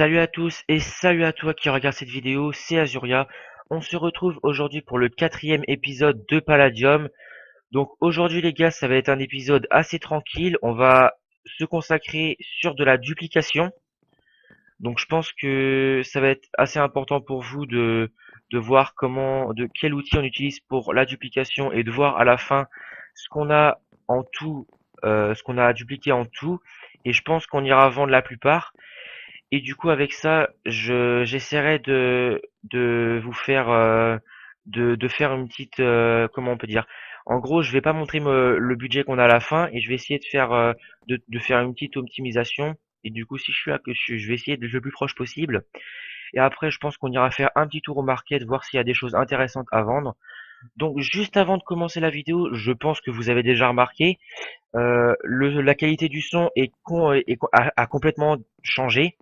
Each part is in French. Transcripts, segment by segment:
Salut à tous et salut à toi qui regarde cette vidéo, c'est Azuria. On se retrouve aujourd'hui pour le quatrième épisode de Palladium. Donc aujourd'hui les gars, ça va être un épisode assez tranquille. On va se consacrer sur de la duplication. Donc je pense que ça va être assez important pour vous de voir quel outil on utilise pour la duplication et de voir à la fin ce qu'on a en tout, ce qu'on a à dupliquer en tout. Et je pense qu'on ira vendre la plupart. Et du coup, avec ça, j'essaierai de vous faire de faire une petite comment on peut dire. En gros, je vais pas montrer le budget qu'on a à la fin et je vais essayer de faire de faire une petite optimisation. Et du coup, si je suis là, je vais essayer d'être le plus proche possible. Et après, je pense qu'on ira faire un petit tour au market, voir s'il y a des choses intéressantes à vendre. Donc, juste avant de commencer la vidéo, je pense que vous avez déjà remarqué, la qualité du son a complètement changé.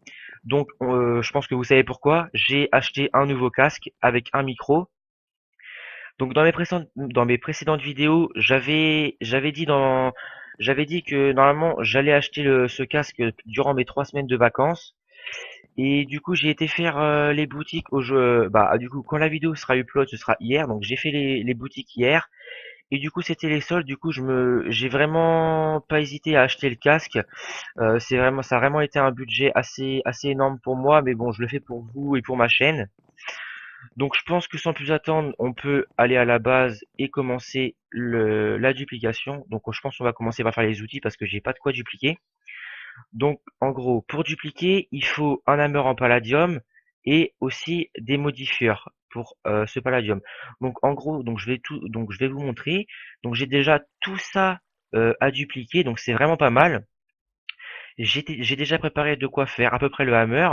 Donc, je pense que vous savez pourquoi. J'ai acheté un nouveau casque avec un micro. Donc, dans mes précédentes vidéos, j'avais dit que normalement, j'allais acheter ce casque durant mes 3 semaines de vacances. Et du coup, j'ai été faire les boutiques au jeu. Bah, du coup, quand la vidéo sera upload, ce sera hier. Donc, j'ai fait les boutiques hier. Et du coup, c'était les soldes. Du coup, j'ai vraiment pas hésité à acheter le casque. Ça a vraiment été un budget assez énorme pour moi, mais bon, je le fais pour vous et pour ma chaîne. Donc, je pense que sans plus attendre, on peut aller à la base et commencer la duplication. Donc, je pense qu'on va commencer par faire les outils parce que j'ai pas de quoi dupliquer. Donc, en gros, pour dupliquer, il faut un hammer en palladium et aussi des modifieurs pour ce palladium. Donc, en gros, donc je vais vous montrer. Donc, j'ai déjà tout ça à dupliquer, donc c'est vraiment pas mal. J'ai déjà préparé de quoi faire à peu près le hammer.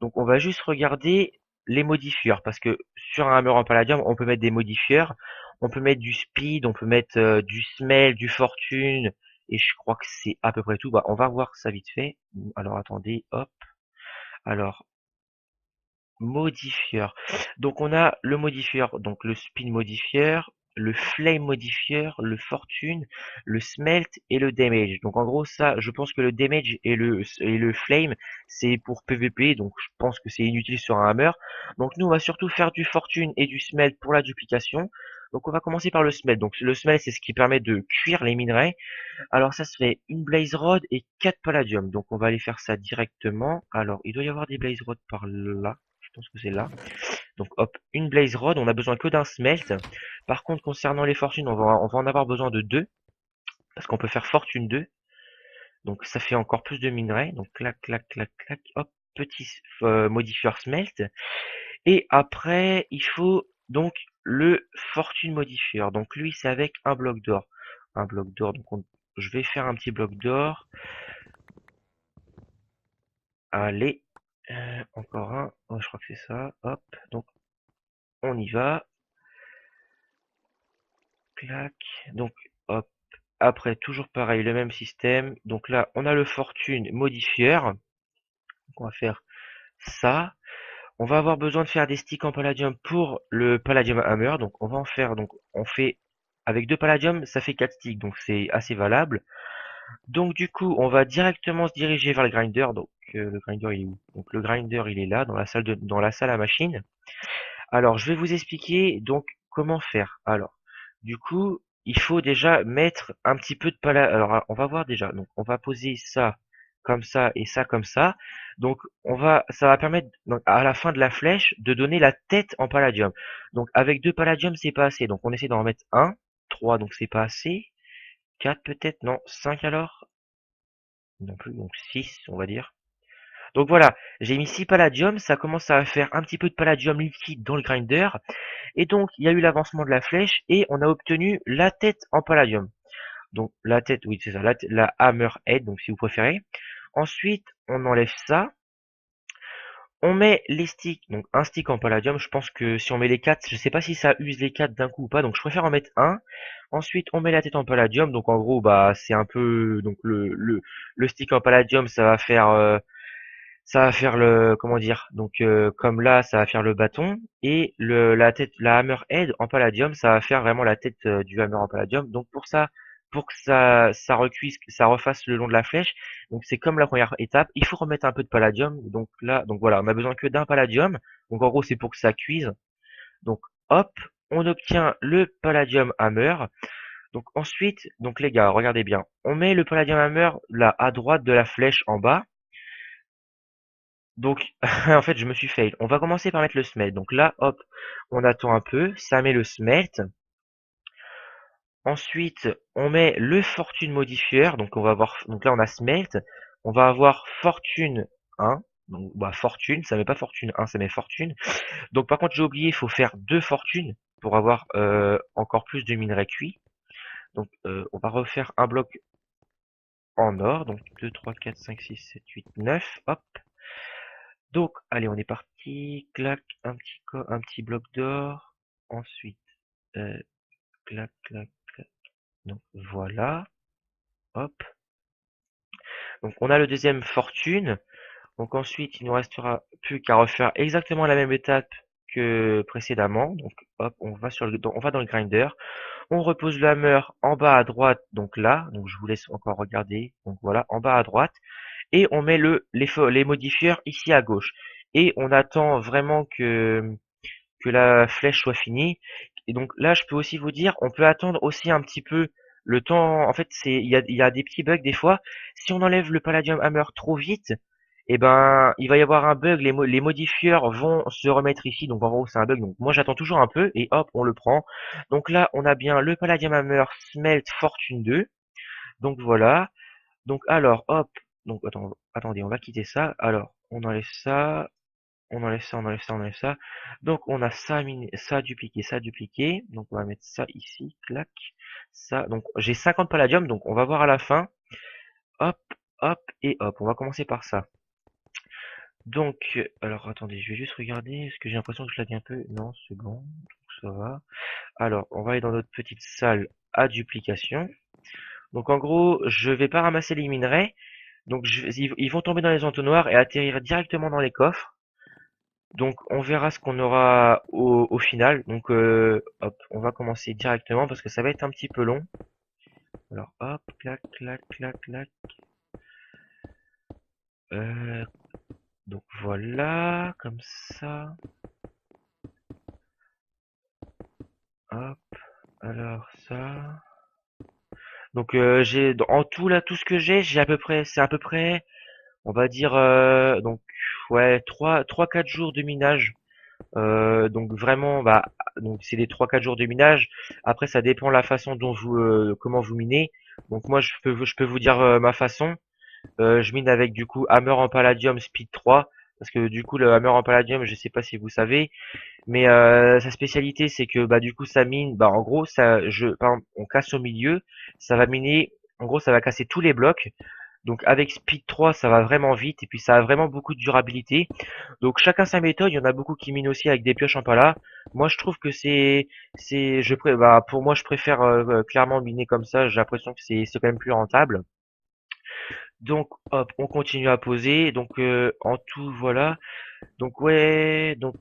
Donc on va juste regarder les modifieurs. Parce que sur un hammer en palladium, on peut mettre des modifieurs. On peut mettre du speed, on peut mettre du smell, du fortune. Et je crois que c'est à peu près tout. Bah, on va voir ça vite fait. Alors attendez, hop. Alors, modifieur. Donc on a le modifieur, donc le spin modifieur, le flame modifieur, le fortune, le smelt et le damage. Donc en gros ça, je pense que le damage et le flame c'est pour PVP, donc je pense que c'est inutile sur un hammer. Donc nous on va surtout faire du fortune et du smelt pour la duplication. Donc on va commencer par le smelt. Donc le smelt c'est ce qui permet de cuire les minerais. Alors ça se fait une blaze rod et 4 palladium. Donc on va aller faire ça directement. Alors il doit y avoir des blaze rods par là. Je pense que c'est là. Donc hop, une blaze rod, on n'a besoin que d'un smelt. Par contre, concernant les fortunes, on va en avoir besoin de deux. Parce qu'on peut faire fortune 2. Donc ça fait encore plus de minerais. Donc clac, clac, clac, clac. Hop, petit modifieur smelt. Et après, il faut donc le fortune modifieur. Donc lui, c'est avec un bloc d'or. Un bloc d'or, donc je vais faire un petit bloc d'or. Allez, encore un. Oh, je crois que c'est ça. Hop, donc on y va. Clac. Donc hop. Après, toujours pareil, le même système. Donc là, on a le fortune modifieur. Donc on va faire ça. On va avoir besoin de faire des sticks en palladium pour le palladium hammer. Donc on va en faire. Donc on fait avec deux palladium, ça fait 4 sticks. Donc c'est assez valable. Donc du coup, on va directement se diriger vers le grinder. Donc le grinder il est où? Donc le grinder il est là dans dans la salle à machine. Alors je vais vous expliquer donc comment faire. Alors du coup, il faut déjà mettre un petit peu de pala. Alors on va voir déjà. Donc on va poser ça comme ça et ça comme ça. Donc ça va permettre donc, à la fin de la flèche de donner la tête en palladium. Donc avec deux palladium c'est pas assez. Donc on essaie d'en mettre un, 3 donc c'est pas assez, 4 peut-être, non, 5 alors, non plus, donc 6 on va dire. Donc voilà, j'ai mis 6 palladium, ça commence à faire un petit peu de palladium liquide dans le grinder. Et donc, il y a eu l'avancement de la flèche et on a obtenu la tête en palladium. Donc, la tête, oui, c'est ça, la hammerhead, donc si vous préférez. Ensuite, on enlève ça. On met les sticks, donc un stick en palladium. Je pense que si on met les 4, je sais pas si ça use les 4 d'un coup ou pas, donc je préfère en mettre un. Ensuite, on met la tête en palladium. Donc en gros, bah c'est un peu donc le stick en palladium, ça va faire le comment dire? Donc comme là, ça va faire le bâton et la hammerhead en palladium, ça va faire vraiment la tête du hammer en palladium. Donc pour ça, pour que ça recuise, que ça refasse le long de la flèche. Donc c'est comme la première étape. Il faut remettre un peu de palladium. Donc là, donc voilà, on a besoin que d'un palladium. Donc en gros, c'est pour que ça cuise. Donc hop, on obtient le palladium hammer. Donc ensuite, donc les gars, regardez bien. On met le palladium hammer là à droite de la flèche en bas. Donc en fait, je me suis fail. On va commencer par mettre le smelt. Donc là, hop, on attend un peu, ça met le smelt. Ensuite, on met le fortune modifier. Donc on va avoir, donc là on a smelt. On va avoir fortune 1. Donc bah fortune, ça met pas fortune 1, ça met fortune. Donc par contre, j'ai oublié, il faut faire deux fortunes pour avoir encore plus de minerais cuits. Donc on va refaire un bloc en or. Donc 2, 3, 4, 5, 6, 7, 8, 9. Hop. Donc allez, on est parti. Clac, un petit bloc d'or. Ensuite, euh, clac, clac, clac. Donc voilà. Hop. Donc on a le deuxième fortune. Donc ensuite, il nous restera plus qu'à refaire exactement la même étape que précédemment. Donc hop, on va dans le grinder. On repose le hammer en bas à droite, donc là. Donc je vous laisse encore regarder. Donc voilà, en bas à droite. Et on met les modifieurs ici à gauche. Et on attend vraiment que la flèche soit finie. Et donc là, je peux aussi vous dire, on peut attendre aussi un petit peu le temps. En fait, il y a des petits bugs des fois. Si on enlève le Palladium Hammer trop vite, eh ben, il va y avoir un bug. Les modifieurs vont se remettre ici. Donc en gros, c'est un bug. Donc moi, j'attends toujours un peu et hop, on le prend. Donc là, on a bien le Palladium Hammer Smelt Fortune 2. Donc voilà. Donc alors, hop. Donc attendez, on va quitter ça. Alors, on enlève ça. On enlève ça, on enlève ça, on enlève ça. Donc on a ça, ça dupliqué, ça dupliqué. Donc on va mettre ça ici, clac. Ça. Donc j'ai 50 palladium, donc on va voir à la fin. Hop, hop et hop. On va commencer par ça. Donc, alors attendez, je vais juste regarder. Est-ce que j'ai l'impression que je lag un peu? Non, c'est bon. Donc ça va. Alors, on va aller dans notre petite salle à duplication. Donc en gros, je vais pas ramasser les minerais. Donc ils vont tomber dans les entonnoirs et atterrir directement dans les coffres. Donc on verra ce qu'on aura au final. Donc hop, on va commencer directement parce que ça va être un petit peu long. Alors hop, clac, clac, clac, clac. Euh, donc voilà, comme ça. Hop, alors ça. Donc j'ai en tout là tout ce que j'ai à peu près, c'est à peu près, on va dire donc ouais 4 jours de minage. Donc vraiment, bah, donc c'est les 3-4 jours de minage. Après, ça dépend la façon dont comment vous minez. Donc moi, je peux vous dire ma façon. Je mine avec du coup hammer en palladium speed 3 parce que du coup le hammer en palladium, je sais pas si vous savez, mais sa spécialité c'est que bah du coup ça mine, bah en gros par exemple, on casse au milieu, ça va miner, en gros ça va casser tous les blocs. Donc avec Speed 3, ça va vraiment vite et puis ça a vraiment beaucoup de durabilité. Donc chacun sa méthode, il y en a beaucoup qui minent aussi avec des pioches en pala. Moi je trouve que bah, pour moi je préfère clairement miner comme ça, j'ai l'impression que c'est quand même plus rentable. Donc hop, on continue à poser. Donc en tout voilà. Donc ouais, donc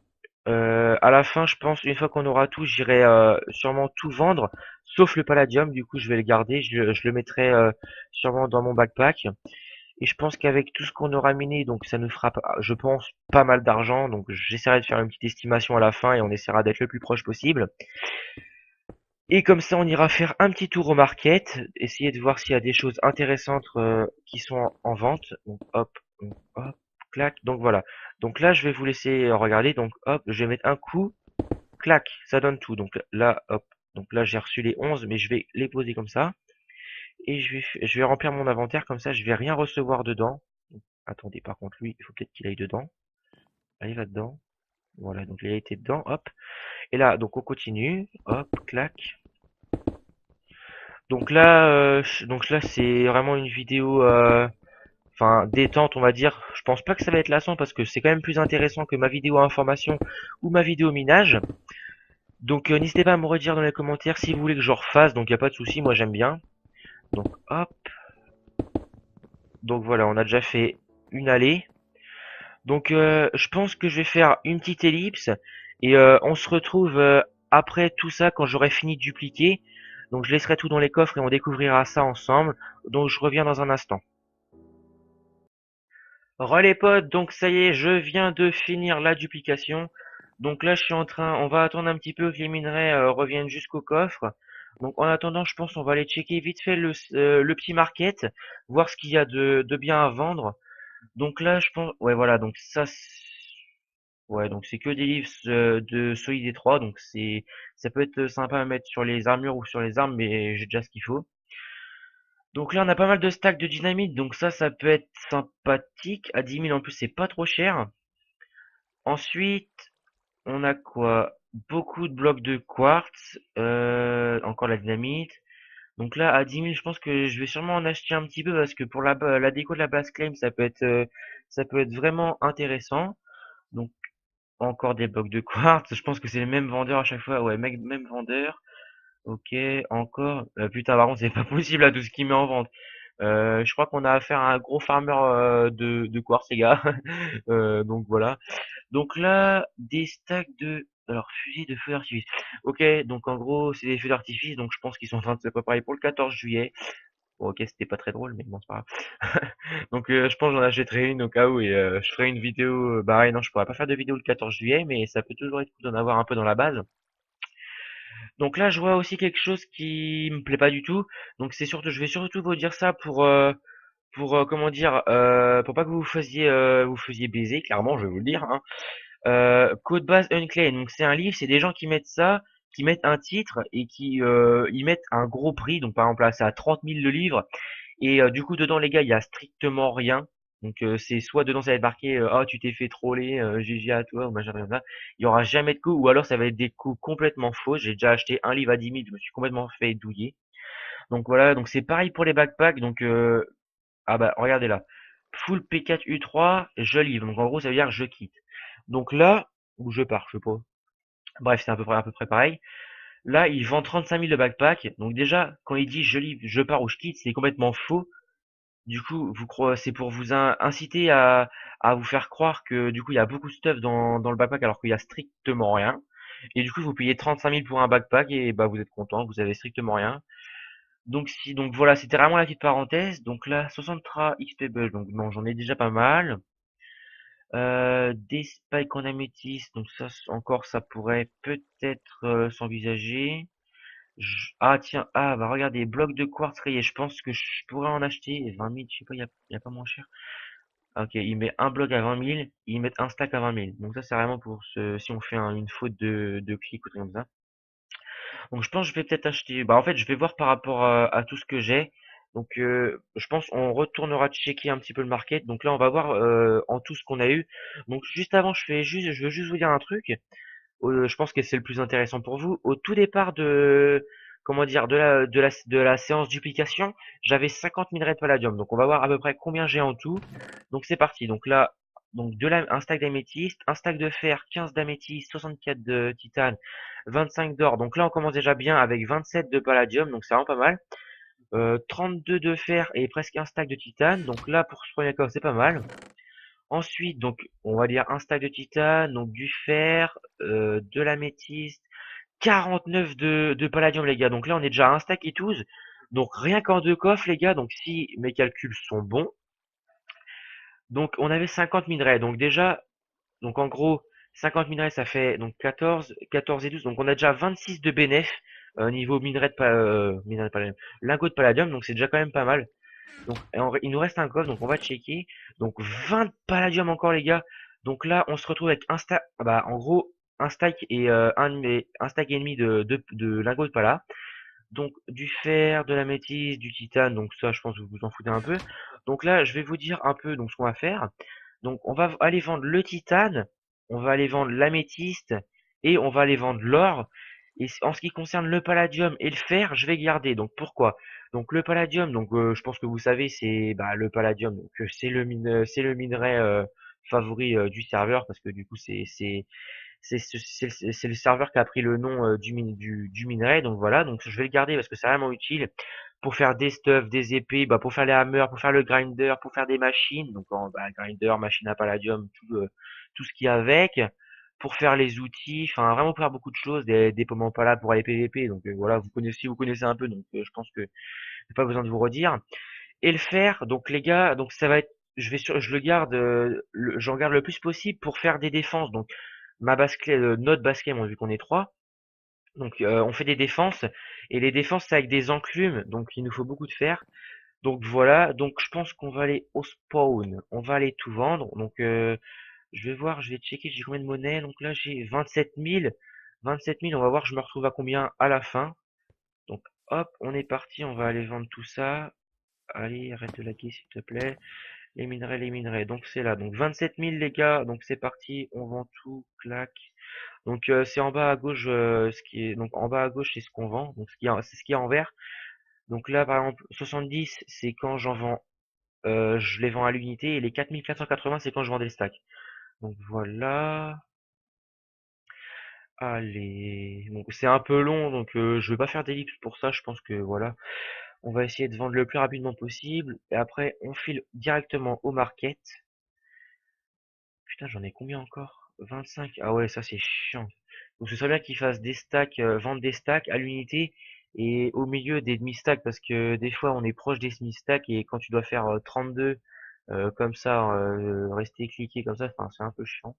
à la fin, je pense, une fois qu'on aura tout, j'irai sûrement tout vendre, sauf le palladium. Du coup, je vais le garder, je le mettrai sûrement dans mon backpack. Et je pense qu'avec tout ce qu'on aura miné, donc ça nous fera, je pense, pas mal d'argent. Donc j'essaierai de faire une petite estimation à la fin et on essaiera d'être le plus proche possible. Et comme ça, on ira faire un petit tour au market, essayer de voir s'il y a des choses intéressantes qui sont en vente. Donc hop, clac. Donc voilà. Donc là, je vais vous laisser regarder. Donc hop, je vais mettre un coup, clac, ça donne tout. Donc là, hop. Donc là, j'ai reçu les 11, mais je vais les poser comme ça. Et je vais remplir mon inventaire comme ça, je vais rien recevoir dedans. Attendez, par contre, lui, il faut peut-être qu'il aille dedans. Allez, va dedans. Voilà, donc il a été dedans, hop. Et là, donc on continue, hop, clac. Donc là, c'est vraiment une vidéo, enfin détente, on va dire. Je pense pas que ça va être lassant parce que c'est quand même plus intéressant que ma vidéo information ou ma vidéo minage. Donc n'hésitez pas à me redire dans les commentaires si vous voulez que je refasse. Donc il y a pas de souci, moi j'aime bien. Donc hop. Donc voilà, on a déjà fait une allée. Donc je pense que je vais faire une petite ellipse et on se retrouve après tout ça quand j'aurai fini de dupliquer. Donc je laisserai tout dans les coffres et on découvrira ça ensemble. Donc je reviens dans un instant. Relais potes, donc ça y est, je viens de finir la duplication. Donc là, je suis en train, on va attendre un petit peu que les minerais reviennent jusqu'au coffre. Donc en attendant, je pense on va aller checker vite fait le petit market, voir ce qu'il y a de bien à vendre. Donc là, je pense, ouais voilà, donc ça, ouais, donc c'est que des livres de Solid 3, donc ça peut être sympa à mettre sur les armures ou sur les armes, mais j'ai déjà ce qu'il faut. Donc là, on a pas mal de stacks de dynamite, donc ça peut être sympathique. À 10 000 en plus, c'est pas trop cher. Ensuite, on a quoi? Beaucoup de blocs de quartz, encore la dynamite. Donc là, à 10 000, je pense que je vais sûrement en acheter un petit peu parce que pour la déco de la base claim, ça peut être vraiment intéressant. Donc encore des blocs de quartz. Je pense que c'est le même vendeur à chaque fois. Ouais, même vendeur. Ok, encore. Putain, par contre, c'est pas possible là tout ce qu'il met en vente. Je crois qu'on a affaire à un gros farmer de quartz, les gars. Donc voilà. Donc là, des stacks de... Alors, fusil de feu d'artifice. Ok, donc en gros, c'est des feux d'artifice, donc je pense qu'ils sont en train de se préparer pour le 14 juillet. Bon, ok, c'était pas très drôle, mais bon, c'est pas grave. Donc je pense que j'en achèterai une au cas où et je ferai une vidéo... Bah ouais, non, je pourrais pas faire de vidéo le 14 juillet, mais ça peut toujours être cool d'en avoir un peu dans la base. Donc là, je vois aussi quelque chose qui me plaît pas du tout. Donc c'est surtout, je vais surtout vous dire ça pour comment dire, pour pas que vous faisiez baiser. Clairement, je vais vous le dire, hein. Code base Unclaim. Donc c'est un livre, c'est des gens qui mettent ça, qui mettent un titre et qui y mettent un gros prix. Donc par exemple là, c'est à 30 000 le livre. Et du coup, dedans, les gars, il y a strictement rien. Donc c'est soit dedans ça va être marqué oh tu t'es fait troller, GG à toi ou machin comme ça. Il y aura jamais de coup ou alors ça va être des coups complètement faux. J'ai déjà acheté un livre à 10 000, je me suis complètement fait douiller. Donc voilà, donc c'est pareil pour les backpacks. Donc ah bah regardez là, full P4U3, je livre. Donc en gros ça veut dire je quitte. Donc là où je pars, je sais pas. Bref, c'est à peu près pareil. Là, il vend 35 000 de backpack. Donc déjà, quand il dit je livre, je pars ou je quitte, c'est complètement faux. Du coup, c'est pour vous inciter à vous faire croire que du coup il y a beaucoup de stuff dans le backpack alors qu'il y a strictement rien. Et du coup, vous payez 35 000 pour un backpack et bah vous êtes content, vous avez strictement rien. Donc voilà, c'était vraiment la petite parenthèse. Donc là, 63 XP bugs, donc non, j'en ai déjà pas mal. Des spikes en améthyste, donc ça encore, ça pourrait peut-être s'envisager. Ah tiens, ah bah regardez, bloc de quartz rayé, je pense que je pourrais en acheter 20 000, je sais pas, y a pas moins cher. Ah, ok, il met un bloc à 20 000, ils mettent un stack à 20 000. Donc ça c'est vraiment pour si on fait une faute de clic ou truc comme ça. Donc je pense que je vais peut-être acheter, bah en fait je vais voir par rapport à tout ce que j'ai. Donc je pense on retournera checker un petit peu le market. Donc là on va voir en tout ce qu'on a eu. Donc juste avant je veux juste vous dire un truc. Je pense que c'est le plus intéressant pour vous. Au tout départ comment dire, de la séance duplication, j'avais 50 minerais de palladium. Donc, on va voir à peu près combien j'ai en tout. Donc, c'est parti. Donc là, un stack d'améthyste, un stack de fer, 15 d'améthyste, 64 de titane, 25 d'or. Donc là, on commence déjà bien avec 27 de palladium. Donc, c'est vraiment pas mal. 32 de fer et presque un stack de titane. Donc là, pour ce premier coffre, c'est pas mal. Ensuite, donc, on va dire un stack de titane, donc du fer, de l'améthyste, 49 de palladium, les gars. Donc là, on est déjà à un stack et 12. Donc rien qu'en deux coffres, les gars. Donc si mes calculs sont bons, donc on avait 50 minerais. Donc déjà, donc en gros, 50 minerais, ça fait donc 14 et 12. Donc on a déjà 26 de bénéf niveau minerai de palladium, lingot de palladium. Donc c'est déjà quand même pas mal. Donc, il nous reste un coffre, donc on va checker. Donc, 20 palladium encore, les gars. Donc là, on se retrouve avec un stack, bah, en gros, un stack et un stack et demi de lingots de pala. Donc, du fer, de la métisse, du titane. Donc, ça, je pense que vous vous en foutez un peu. Donc là, je vais vous dire un peu donc ce qu'on va faire. Donc, on va aller vendre le titane, on va aller vendre l'améthyste et on va aller vendre l'or. Et en ce qui concerne le palladium et le fer, je vais garder. Donc pourquoi? Donc le palladium, donc je pense que vous savez, c'est bah, le palladium. Donc c'est le minerai favori du serveur parce que du coup c'est le serveur qui a pris le nom du minerai. Donc voilà, donc je vais le garder parce que c'est vraiment utile pour faire des stuffs, des épées, bah, pour faire les hammers, pour faire le grinder, pour faire des machines. Donc bah, grinder, machine à palladium, tout ce qu'il y a avec. pour faire les outils, enfin vraiment pour faire beaucoup de choses, des pommes en pala pour aller PVP, donc voilà, vous connaissez un peu, donc je pense que j'ai pas besoin de vous redire. Et le fer, donc les gars, donc ça va être, je le garde, j'en garde le plus possible pour faire des défenses. Donc ma base clé, notre base clé, bon, vu qu'on est trois, donc on fait des défenses et les défenses c'est avec des enclumes, donc il nous faut beaucoup de fer. Donc voilà, donc je pense qu'on va aller au spawn, on va aller tout vendre. Donc je vais voir, je vais checker, j'ai combien de monnaie. Donc là j'ai 27 000, 27 000. On va voir, je me retrouve à combien à la fin. Donc hop, on est parti, on va aller vendre tout ça. Allez, arrête de laguer s'il te plaît. Les minerais, les minerais. Donc c'est là. Donc 27 000 les gars. Donc c'est parti. On vend tout. Clac. Donc c'est en bas à gauche ce qui est. Donc en bas à gauche c'est ce qu'on vend. Donc c'est ce qui est en vert. Donc là par exemple 70 c'est quand j'en vends. Je les vends à l'unité. Et les 4480 c'est quand je vends des stacks. Donc voilà. Allez. Donc c'est un peu long. Donc je vais pas faire d'ellipse pour ça. Je pense que voilà. On va essayer de vendre le plus rapidement possible. Et après on file directement au market. Putain, j'en ai combien encore? 25. Ah ouais, ça c'est chiant. Donc ce serait bien qu'ils fassent des stacks, vendre des stacks à l'unité et au milieu des demi-stacks parce que des fois on est proche des demi-stacks et quand tu dois faire 32 comme ça, rester cliqué comme ça, enfin, c'est un peu chiant.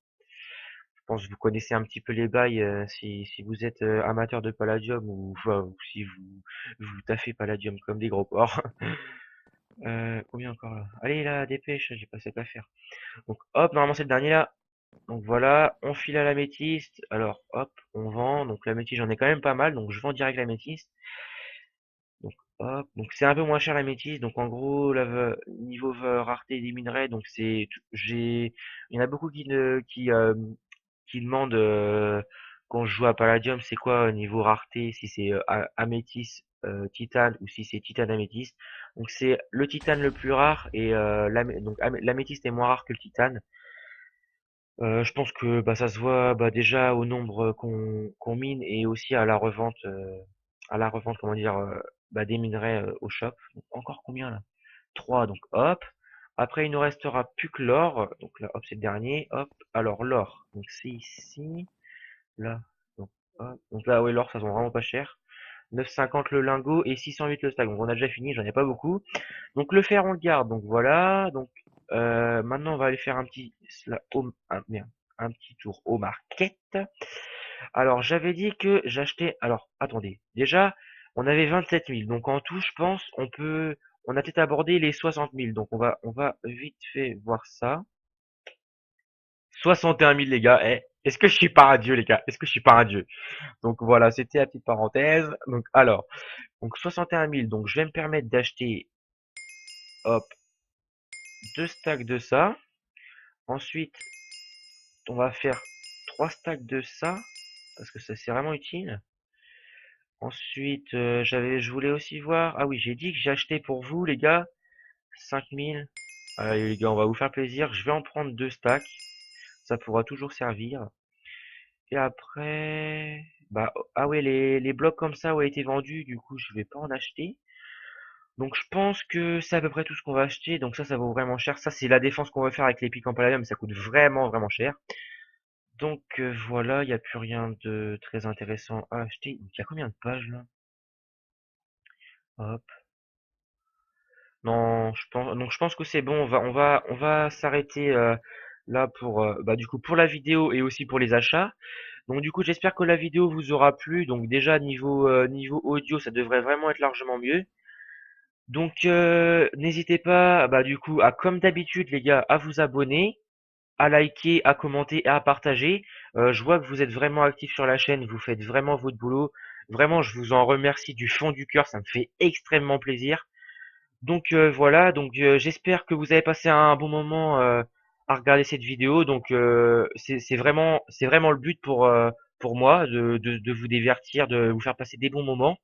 Je pense que vous connaissez un petit peu les bails si vous êtes amateur de Palladium ou, enfin, ou si vous taffez Palladium comme des gros porcs. Combien encore là? Allez là, dépêche, j'ai pas cette affaire. Donc hop, normalement c'est le dernier là. Donc voilà, on file à l'améthyste. Alors hop, on vend. Donc l'améthyste, j'en ai quand même pas mal. Donc je vends direct l'améthyste. Donc hop, donc c'est un peu moins cher l'améthyste. Donc en gros, niveau rareté des minerais, donc il y en a beaucoup qui demandent quand je joue à Palladium, c'est quoi niveau rareté, si c'est améthyste, titane ou si c'est titane améthyste. Donc c'est le titane le plus rare et donc l'améthyste est moins rare que le titane. Je pense que bah, ça se voit bah, déjà au nombre qu'on mine et aussi à la revente comment dire bah, des minerais au shop. Donc, encore combien là? 3 donc hop. Après il nous restera plus que l'or. Donc là hop c'est le dernier. Hop. Alors l'or. Donc c'est ici. Là. Donc, hop. Donc là ouais l'or ça se vend vraiment pas cher. 9,50 le lingot et 608 le stack. Donc on a déjà fini, j'en ai pas beaucoup. Donc le fer on le garde, donc voilà. Donc maintenant on va aller faire un petit merde, un petit tour au market. Alors j'avais dit que j'achetais. Alors attendez, déjà on avait 27 000, donc en tout je pense on a peut-être abordé les 60 000. Donc on va vite fait voir ça. 61 000 les gars. Est-ce que je suis pas un dieu les gars? Est-ce que je suis pas un dieu? Donc voilà, c'était la petite parenthèse. Donc alors, donc 61 000. Donc je vais me permettre d'acheter, hop, deux stacks de ça. Ensuite, on va faire 3 stacks de ça, parce que ça c'est vraiment utile. Ensuite, je voulais aussi voir, ah oui, j'ai dit que j'ai acheté pour vous, les gars, 5000. Allez, les gars, on va vous faire plaisir. Je vais en prendre 2 stacks. Ça pourra toujours servir. Et après, bah, ah ouais, les blocs comme ça ont été vendus, du coup, je vais pas en acheter. Donc, je pense que c'est à peu près tout ce qu'on va acheter. Donc ça vaut vraiment cher. Ça, c'est la défense qu'on va faire avec les pics en palladium. Ça coûte vraiment, vraiment cher. Donc voilà, il n'y a plus rien de très intéressant à acheter. Il y a combien de pages là? Hop. Non, je pense que c'est bon. On va s'arrêter là pour bah du coup pour la vidéo et aussi pour les achats. Donc du coup, j'espère que la vidéo vous aura plu. Donc déjà niveau audio, ça devrait vraiment être largement mieux. Donc n'hésitez pas, bah du coup, à comme d'habitude les gars, à vous abonner, à liker, à commenter et à partager. Je vois que vous êtes vraiment actifs sur la chaîne, vous faites vraiment votre boulot. Vraiment, je vous en remercie du fond du cœur, ça me fait extrêmement plaisir. Donc voilà, donc j'espère que vous avez passé un bon moment à regarder cette vidéo. Donc c'est vraiment le but pour moi de vous divertir, de vous faire passer des bons moments.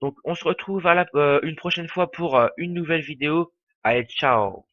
Donc on se retrouve une prochaine fois pour une nouvelle vidéo. Allez, ciao!